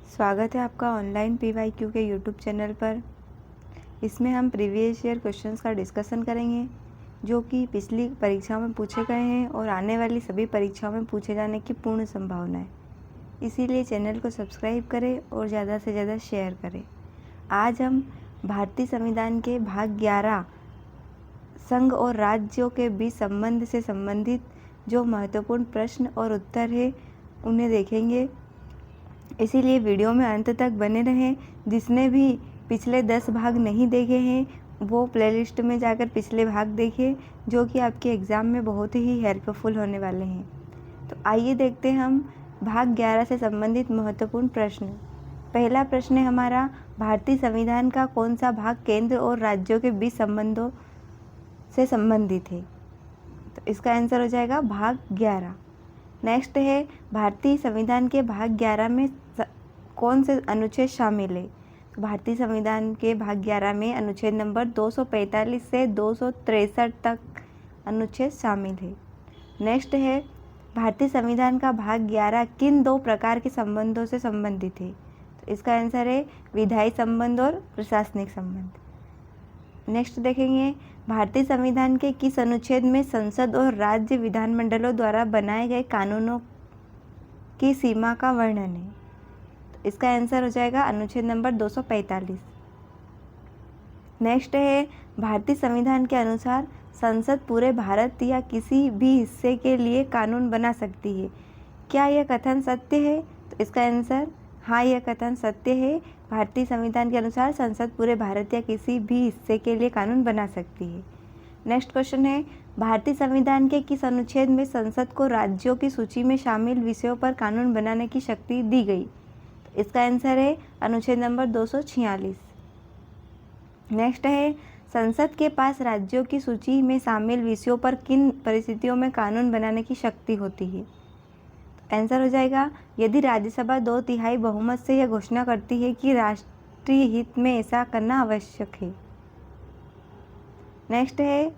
स्वागत है आपका ऑनलाइन PYQ के यूट्यूब चैनल पर। इसमें हम प्रीवियस ईयर क्वेश्चंस का डिस्कशन करेंगे जो कि पिछली परीक्षाओं में पूछे गए हैं और आने वाली सभी परीक्षाओं में पूछे जाने की पूर्ण संभावना है। इसीलिए चैनल को सब्सक्राइब करें और ज़्यादा से ज़्यादा शेयर करें। आज हम भारतीय संविधान के भाग 11 संघ और राज्यों के बीच संबंध से संबंधित जो महत्वपूर्ण प्रश्न और उत्तर है उन्हें देखेंगे। इसीलिए वीडियो में अंत तक बने रहें। जिसने भी पिछले 10 भाग नहीं देखे हैं वो प्लेलिस्ट में जाकर पिछले भाग देखें, जो कि आपके एग्ज़ाम में बहुत ही हेल्पफुल होने वाले हैं। तो आइए देखते हैं हम भाग 11 से संबंधित महत्वपूर्ण प्रश्न। पहला प्रश्न है हमारा, भारतीय संविधान का कौन सा भाग केंद्र और राज्यों के बीच संबंधों से संबंधित है? तो इसका आंसर हो जाएगा भाग 11। नेक्स्ट है, भारतीय संविधान के भाग 11 में कौन से अनुच्छेद शामिल है? तो भारतीय संविधान के भाग 11 में अनुच्छेद नंबर 245 से 263 तक अनुच्छेद शामिल है। नेक्स्ट है, भारतीय संविधान का भाग 11 किन दो प्रकार के संबंधों से संबंधित है? तो इसका आंसर है विधायी संबंध और प्रशासनिक संबंध। नेक्स्ट देखेंगे, भारतीय संविधान के किस अनुच्छेद में संसद और राज्य विधानमंडलों द्वारा बनाए गए कानूनों की सीमा का वर्णन है? तो इसका आंसर हो जाएगा अनुच्छेद नंबर 245। नेक्स्ट है, भारतीय संविधान के अनुसार संसद पूरे भारत या किसी भी हिस्से के लिए कानून बना सकती है। क्या यह कथन सत्य है? तो इसका आंसर हाँ, यह कथन सत्य है। भारतीय संविधान के अनुसार संसद पूरे भारत या किसी भी हिस्से के लिए कानून बना सकती है। नेक्स्ट क्वेश्चन है, भारतीय संविधान के किस अनुच्छेद में संसद को राज्यों की सूची में शामिल विषयों पर कानून बनाने की शक्ति दी गई? तो इसका आंसर है अनुच्छेद नंबर 246। नेक्स्ट है, संसद के पास राज्यों की सूची में शामिल विषयों पर किन परिस्थितियों में कानून बनाने की शक्ति होती है? आंसर हो जाएगा यदि राज्यसभा 2/3 बहुमत से यह घोषणा करती है कि राष्ट्रीय हित में ऐसा करना आवश्यक है। नेक्स्ट है,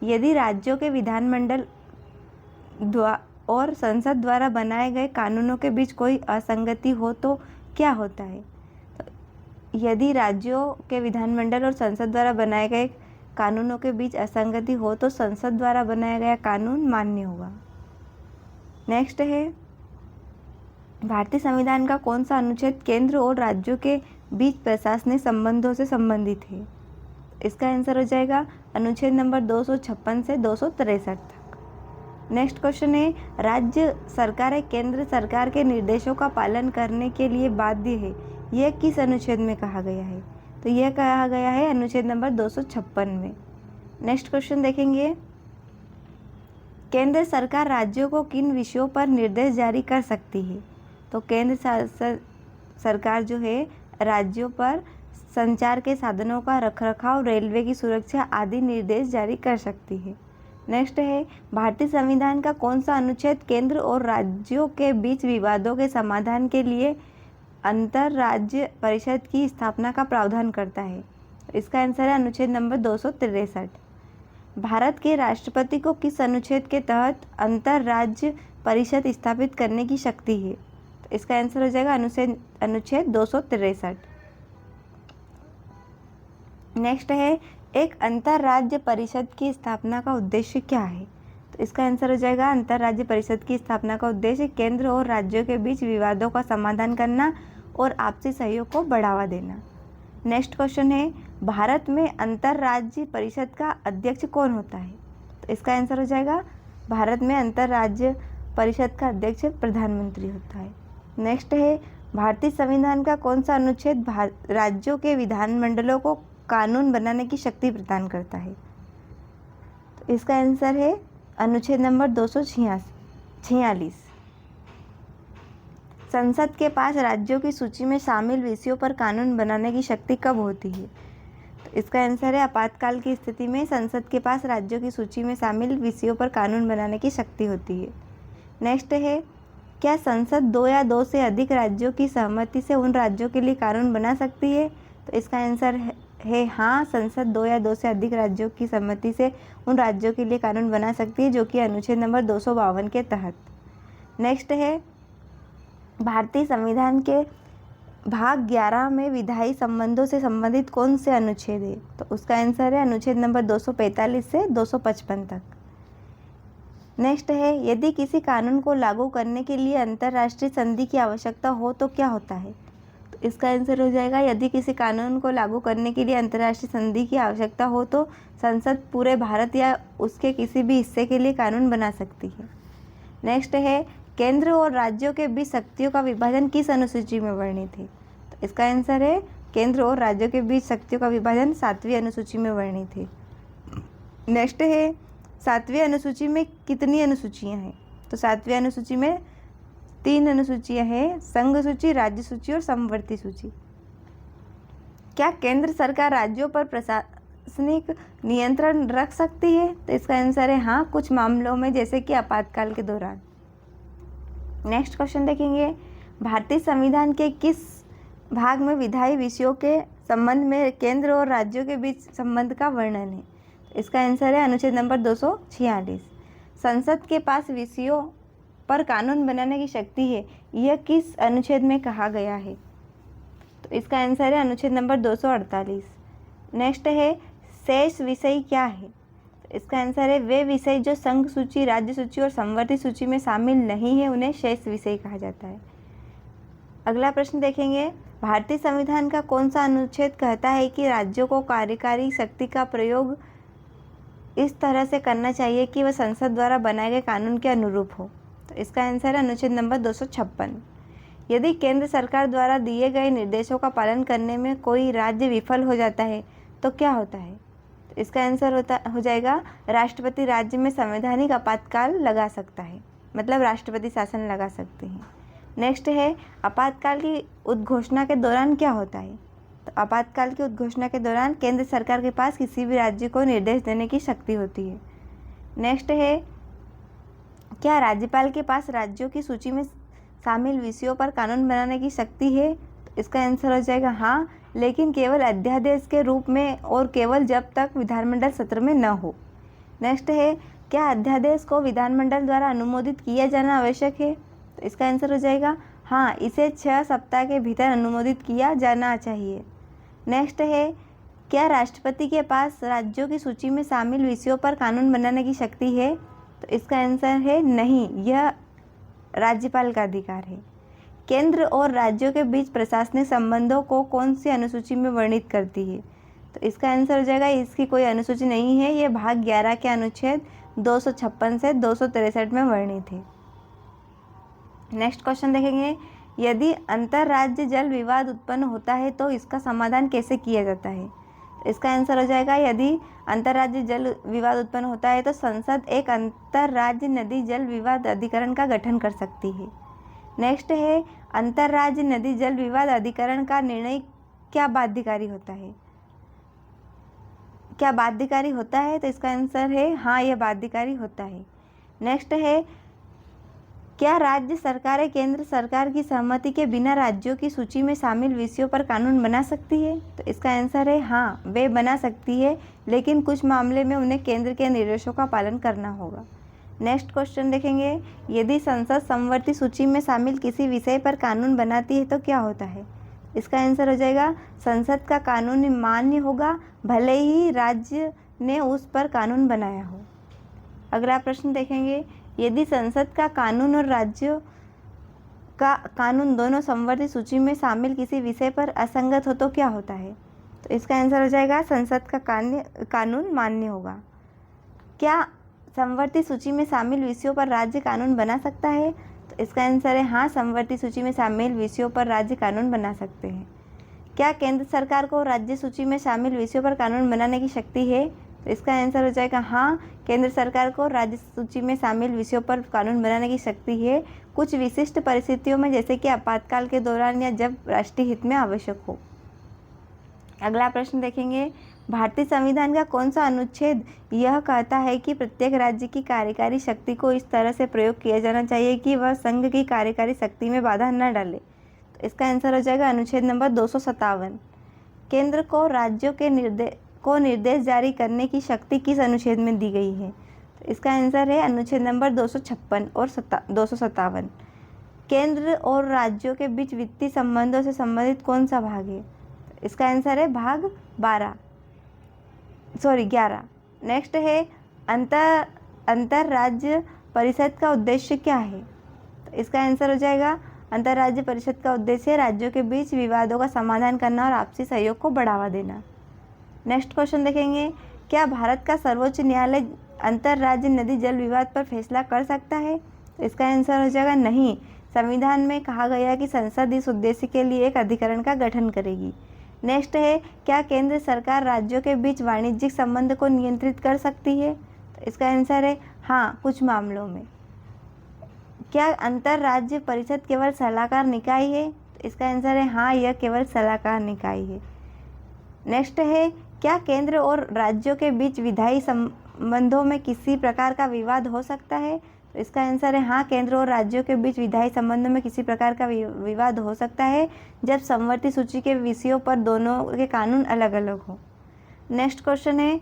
यदि राज्यों के विधानमंडल और संसद द्वारा बनाए गए कानूनों के बीच कोई असंगति हो तो क्या होता है? तो यदि राज्यों के विधानमंडल और संसद द्वारा बनाए गए कानूनों के बीच असंगति हो तो संसद द्वारा बनाया गया कानून मान्य होगा। नेक्स्ट है, भारतीय संविधान का कौन सा अनुच्छेद केंद्र और राज्यों के बीच प्रशासनिक संबंधों से संबंधित है? इसका आंसर हो जाएगा अनुच्छेद नंबर 256 से 263 तक। नेक्स्ट क्वेश्चन है, राज्य सरकारें केंद्र सरकार के निर्देशों का पालन करने के लिए बाध्य है, यह किस अनुच्छेद में कहा गया है? तो यह कहा गया है अनुच्छेद नंबर 256 में। नेक्स्ट क्वेश्चन देखेंगे, केंद्र सरकार राज्यों को किन विषयों पर निर्देश जारी कर सकती है? तो केंद्र सरकार जो है राज्यों पर संचार के साधनों का रखरखाव, रेलवे की सुरक्षा आदि निर्देश जारी कर सकती है। नेक्स्ट है, भारतीय संविधान का कौन सा अनुच्छेद केंद्र और राज्यों के बीच विवादों के समाधान के लिए अंतर राज्य परिषद की स्थापना का प्रावधान करता है? इसका आंसर है अनुच्छेद नंबर 263। भारत के राष्ट्रपति को किस अनुच्छेद के तहत अंतर राज्य परिषद स्थापित करने की शक्ति है? तो इसका आंसर हो जाएगा अनुच्छेद 263। नेक्स्ट है, एक अंतर राज्य परिषद की स्थापना का उद्देश्य क्या है? तो इसका आंसर हो जाएगा अंतर राज्य परिषद की स्थापना का उद्देश्य केंद्र और राज्यों के बीच विवादों का समाधान करना और आपसी सहयोग को बढ़ावा देना। नेक्स्ट क्वेश्चन है, भारत में अंतर राज्य परिषद का अध्यक्ष कौन होता है? तो इसका आंसर हो जाएगा भारत में अंतर राज्य परिषद का अध्यक्ष प्रधानमंत्री होता है। नेक्स्ट है, भारतीय संविधान का कौन सा अनुच्छेद राज्यों के विधानमंडलों को कानून बनाने की शक्ति प्रदान करता है? तो इसका आंसर है अनुच्छेद नंबर 246। संसद के पास राज्यों की सूची में शामिल विषयों पर कानून बनाने की शक्ति कब होती है? तो इसका आंसर है आपातकाल की स्थिति में संसद के पास राज्यों की सूची में शामिल विषयों पर कानून बनाने की शक्ति होती है। नेक्स्ट है, क्या संसद 2 या 2 से अधिक राज्यों की सहमति से उन राज्यों के लिए कानून बना सकती है? तो इसका आंसर है हाँ, संसद 2 या 2 से अधिक राज्यों की सहमति से उन राज्यों के लिए कानून बना सकती है, जो कि अनुच्छेद नंबर 252 के तहत। नेक्स्ट है, भारतीय संविधान के भाग 11 में विधायी संबंधों से संबंधित कौन से अनुच्छेद है? तो उसका आंसर है अनुच्छेद नंबर 245 से 255 तक। नेक्स्ट है, यदि किसी कानून को लागू करने के लिए अंतर्राष्ट्रीय संधि की आवश्यकता हो तो क्या होता है? तो इसका आंसर हो जाएगा, यदि किसी कानून को लागू करने के लिए अंतर्राष्ट्रीय संधि की आवश्यकता हो तो संसद पूरे भारत या उसके किसी भी हिस्से के लिए कानून बना सकती है। नेक्स्ट है, केंद्र और राज्यों के बीच शक्तियों का विभाजन किस अनुसूची में वर्णित है? तो इसका आंसर है, केंद्र और राज्यों के बीच शक्तियों का विभाजन 7वीं अनुसूची में वर्णित है। नेक्स्ट है, 7वीं अनुसूची में कितनी अनुसूचियां हैं? तो 7वीं अनुसूची में 3 अनुसूचियां हैं, संघ सूची, राज्य सूची और समवर्ती सूची। क्या केंद्र सरकार राज्यों पर प्रशासनिक नियंत्रण रख सकती है? तो इसका आंसर है हाँ, कुछ मामलों में, जैसे कि आपातकाल के दौरान। नेक्स्ट क्वेश्चन देखेंगे, भारतीय संविधान के किस भाग में विधायी विषयों के संबंध में केंद्र और राज्यों के बीच संबंध का वर्णन है? तो इसका आंसर है अनुच्छेद नंबर 246। संसद के पास विषयों पर कानून बनाने की शक्ति है, यह किस अनुच्छेद में कहा गया है? तो इसका आंसर है अनुच्छेद नंबर 248। नेक्स्ट है, शेष विषय क्या है? तो इसका आंसर है, वे विषय जो संघ सूची, राज्य सूची और समवर्ती सूची में शामिल नहीं है उन्हें शेष विषय कहा जाता है। अगला प्रश्न देखेंगे, भारतीय संविधान का कौन सा अनुच्छेद कहता है कि राज्यों को कार्यकारी शक्ति का प्रयोग इस तरह से करना चाहिए कि वह संसद द्वारा बनाए गए कानून के अनुरूप हो? तो इसका आंसर है अनुच्छेद नंबर 256। यदि केंद्र सरकार द्वारा दिए गए निर्देशों का पालन करने में कोई राज्य विफल हो जाता है तो क्या होता है? तो इसका आंसर हो जाएगा, राष्ट्रपति राज्य में संवैधानिक आपातकाल लगा सकता है, मतलब राष्ट्रपति शासन लगा सकते हैं। नेक्स्ट है, आपातकाल की उद्घोषणा के दौरान क्या होता है? तो आपातकाल की उद्घोषणा के दौरान केंद्र सरकार के पास किसी भी राज्य को निर्देश देने की शक्ति होती है। नेक्स्ट है, क्या राज्यपाल के पास राज्यों की सूची में शामिल विषयों पर कानून बनाने की शक्ति है? तो इसका आंसर हो जाएगा हाँ, लेकिन केवल अध्यादेश के रूप में और केवल जब तक विधानमंडल सत्र में न हो। नेक्स्ट है, क्या अध्यादेश को विधानमंडल द्वारा अनुमोदित किया जाना आवश्यक है? तो इसका आंसर हो जाएगा हाँ, इसे 6 सप्ताह के भीतर अनुमोदित किया जाना चाहिए। नेक्स्ट है, क्या राष्ट्रपति के पास राज्यों की सूची में शामिल विषयों पर कानून बनाने की शक्ति है? तो इसका आंसर है नहीं, यह राज्यपाल का अधिकार है। केंद्र और राज्यों के बीच प्रशासनिक संबंधों को कौन सी अनुसूची में वर्णित करती है? तो इसका आंसर हो जाएगा, इसकी कोई अनुसूची नहीं है, ये भाग 11 के अनुच्छेद 256 से 263 में वर्णित है। नेक्स्ट क्वेश्चन देखेंगे, यदि अंतर्राज्य जल विवाद उत्पन्न होता है तो इसका समाधान कैसे किया जाता है? तो इसका आंसर हो जाएगा, यदि अंतर्राज्य जल विवाद उत्पन्न होता है तो संसद एक अंतर्राज्य नदी जल विवाद अधिकरण का गठन कर सकती है। नेक्स्ट है, अंतर्राज्य नदी जल विवाद अधिकरण का निर्णय क्या बाध्यकारी होता है? क्या बाध्यकारी होता है? तो इसका आंसर है हाँ, यह बाध्यकारी होता है। नेक्स्ट है, क्या राज्य सरकारें केंद्र सरकार की सहमति के बिना राज्यों की सूची में शामिल विषयों पर कानून बना सकती है? तो इसका आंसर है हाँ, वे बना सकती है, लेकिन कुछ मामले में उन्हें केंद्र के निर्देशों का पालन करना होगा। नेक्स्ट क्वेश्चन देखेंगे, यदि संसद समवर्ती सूची में शामिल किसी विषय पर कानून बनाती है तो क्या होता है? इसका आंसर हो जाएगा, संसद का कानून मान्य होगा भले ही राज्य ने उस पर कानून बनाया हो। अगला प्रश्न देखेंगे, यदि संसद का कानून और राज्यों का कानून दोनों समवर्ती सूची में शामिल किसी विषय पर असंगत हो तो क्या होता है? तो इसका आंसर हो जाएगा, संसद का कानून मान्य होगा। क्या समवर्ती सूची में शामिल विषयों पर राज्य कानून बना सकता है? तो इसका आंसर है हाँ, समवर्ती सूची में शामिल विषयों पर राज्य कानून बना सकते हैं। क्या केंद्र सरकार को राज्य सूची में शामिल विषयों पर कानून बनाने की शक्ति है? तो इसका आंसर हो जाएगा हाँ, केंद्र सरकार को राज्य सूची में शामिल विषयों पर कानून बनाने की शक्ति है, कुछ विशिष्ट परिस्थितियों में, जैसे कि आपातकाल के दौरान या जब राष्ट्रीय हित में आवश्यक हो। अगला प्रश्न देखेंगे, भारतीय संविधान का कौन सा अनुच्छेद यह कहता है कि प्रत्येक राज्य की कार्यकारी शक्ति को इस तरह से प्रयोग किया जाना चाहिए कि वह संघ की कार्यकारी शक्ति में बाधा न डाले? तो इसका आंसर हो जाएगा अनुच्छेद नंबर 257। केंद्र को राज्यों के निर्देश जारी करने की शक्ति किस अनुच्छेद में दी गई है? तो इसका आंसर है अनुच्छेद नंबर 256 और 257। केंद्र और राज्यों के बीच वित्तीय संबंधों से संबंधित कौन सा भाग है? इसका आंसर है भाग 11। नेक्स्ट है अंतरराज्य परिषद का उद्देश्य क्या है? तो इसका आंसर हो जाएगा अंतरराज्य परिषद का उद्देश्य राज्यों के बीच विवादों का समाधान करना और आपसी सहयोग को बढ़ावा देना। नेक्स्ट क्वेश्चन देखेंगे, क्या भारत का सर्वोच्च न्यायालय अंतरराज्य नदी जल विवाद पर फैसला कर सकता है? तो इसका आंसर हो जाएगा नहीं। संविधान में कहा गया है कि संसद इस उद्देश्य के लिए एक अधिकरण का गठन करेगी। नेक्स्ट है, क्या केंद्र सरकार राज्यों के बीच वाणिज्यिक संबंध को नियंत्रित कर सकती है? तो इसका आंसर है हाँ, कुछ मामलों में। क्या अंतरराज्य परिषद केवल सलाहकार निकाय है? तो इसका आंसर है हाँ, यह केवल सलाहकार निकाय है। नेक्स्ट है, क्या केंद्र और राज्यों के बीच विधायी संबंधों में किसी प्रकार का विवाद हो सकता है? तो इसका आंसर है हाँ, केंद्र और राज्यों के बीच विधायी संबंधों में किसी प्रकार का विवाद हो सकता है जब समवर्ती सूची के विषयों पर दोनों के कानून अलग अलग हो। नेक्स्ट क्वेश्चन है,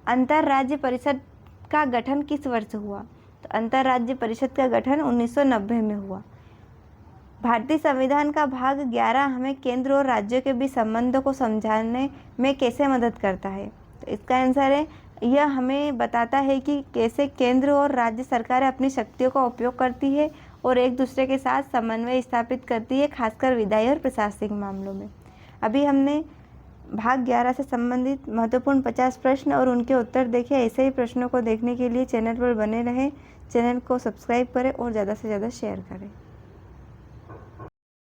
अंतरराज्य परिषद का गठन किस वर्ष हुआ? तो अंतरराज्य परिषद का गठन 1990 में हुआ। भारतीय संविधान का भाग 11 हमें केंद्र और राज्यों के बीच संबंधों को समझाने में कैसे मदद करता है? तो इसका आंसर है यह हमें बताता है कि कैसे केंद्र और राज्य सरकारें अपनी शक्तियों का उपयोग करती है और एक दूसरे के साथ समन्वय स्थापित करती है, खासकर विधायी और प्रशासनिक मामलों में। अभी हमने भाग 11 से संबंधित महत्वपूर्ण 50 प्रश्न और उनके उत्तर देखे। ऐसे ही प्रश्नों को देखने के लिए चैनल पर बने रहें। चैनल को सब्सक्राइब करें और ज़्यादा से ज़्यादा शेयर करें।